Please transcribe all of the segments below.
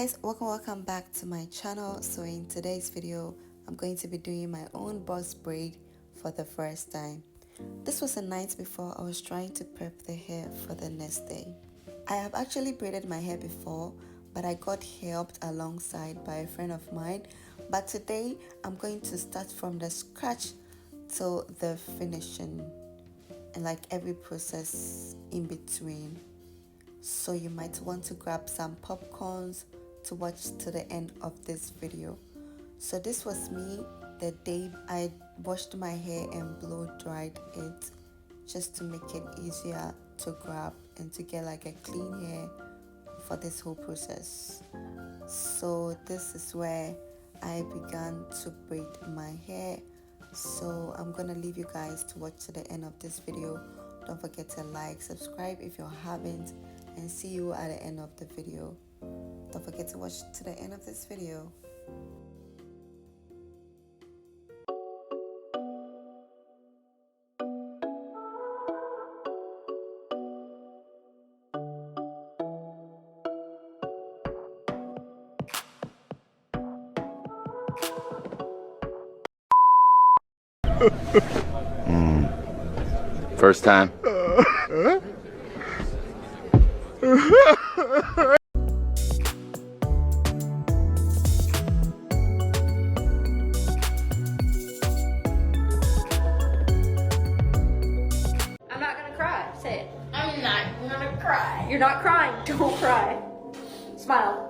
guys, welcome back to my channel. So in today's video I'm going to be doing my own box braid for the first time. This was a night before I was trying to prep the hair for the next day. I have actually braided my hair before, but I got helped alongside by a friend of mine. But today I'm going to start from the scratch till the finishing, and like every process in between. So you might want to grab some popcorns to watch to the end of this video. So this was me the day I washed my hair and blow dried it, just to make it easier to grab and to get like a clean hair for this whole process. So this is where I began to braid my hair. So I'm gonna leave you guys to watch to the end of this video. Don't forget to like, subscribe if you haven't, and see you at the end of the video. Don't forget to watch to the end of this video. First time. I'm not gonna cry. Say it. I'm not gonna cry. You're not crying. Don't cry. Smile.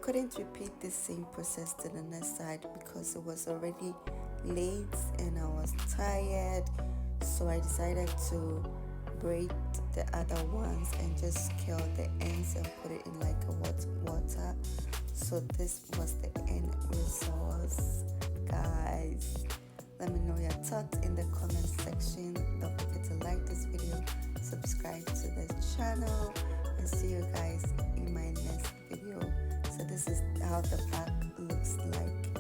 couldn't repeat the same process to the next side because it was already late and I was tired, so I decided to braid the other ones and just curl the ends and put it in like a water. So this was the end results, guys. Let me know your thoughts in the comment section. Don't forget to like this video, subscribe to the channel, and see you guys in my next video. So this is how the back looks like.